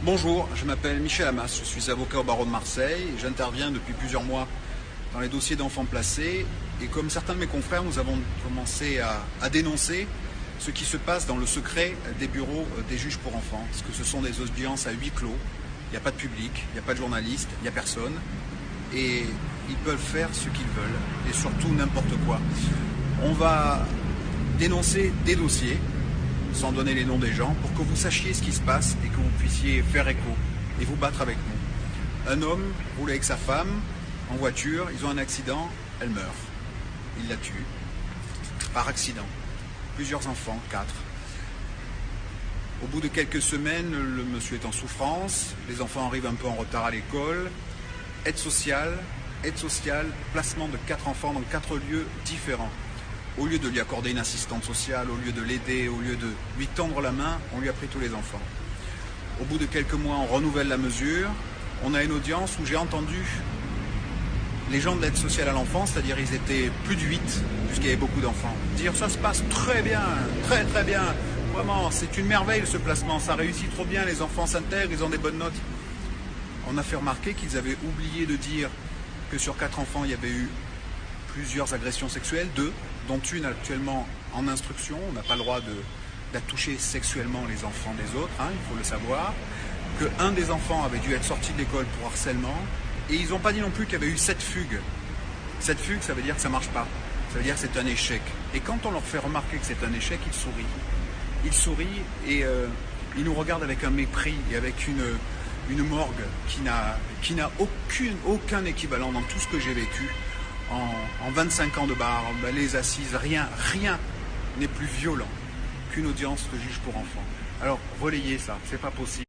Bonjour, je m'appelle Michel Amas, je suis avocat au barreau de Marseille et j'interviens depuis plusieurs mois dans les dossiers d'enfants placés. Et comme certains de mes confrères, nous avons commencé à dénoncer ce qui se passe dans le secret des bureaux des juges pour enfants. Parce que ce sont des audiences à huis clos, il n'y a pas de public, il n'y a pas de journaliste, il n'y a personne. Et ils peuvent faire ce qu'ils veulent et surtout n'importe quoi. On va dénoncer des dossiers sans donner les noms des gens, pour que vous sachiez ce qui se passe et que vous puissiez faire écho et vous battre avec nous. Un homme roule avec sa femme en voiture, ils ont un accident, elle meurt. Il la tue, par accident. Plusieurs enfants, 4. Au bout de quelques semaines, le monsieur est en souffrance, les enfants arrivent un peu en retard à l'école. Aide sociale, placement de 4 enfants dans 4 lieux différents. Au lieu de lui accorder une assistante sociale, au lieu de l'aider, au lieu de lui tendre la main, on lui a pris tous les enfants. Au bout de quelques mois, on renouvelle la mesure. On a une audience où j'ai entendu les gens de l'aide sociale à l'enfance, c'est-à-dire ils étaient plus de 8, puisqu'il y avait beaucoup d'enfants, dire ça se passe très bien, très très bien. Vraiment, c'est une merveille ce placement, ça réussit trop bien, les enfants s'intègrent, ils ont des bonnes notes. On a fait remarquer qu'ils avaient oublié de dire que sur 4 enfants, il y avait eu plusieurs agressions sexuelles, 2, dont une actuellement en instruction. On n'a pas le droit de toucher sexuellement les enfants des autres, il faut le savoir. Qu'un des enfants avait dû être sorti de l'école pour harcèlement. Et ils n'ont pas dit non plus qu'il y avait eu 7 fugues. 7 fugues, ça veut dire que ça ne marche pas. Ça veut dire que c'est un échec. Et quand on leur fait remarquer que c'est un échec, ils sourient. Ils sourient et ils nous regardent avec un mépris et avec une morgue qui n'a aucun équivalent dans tout ce que j'ai vécu. En 25 ans de bar, les assises, rien n'est plus violent qu'une audience de juge pour enfants. Alors, relayez ça, c'est pas possible.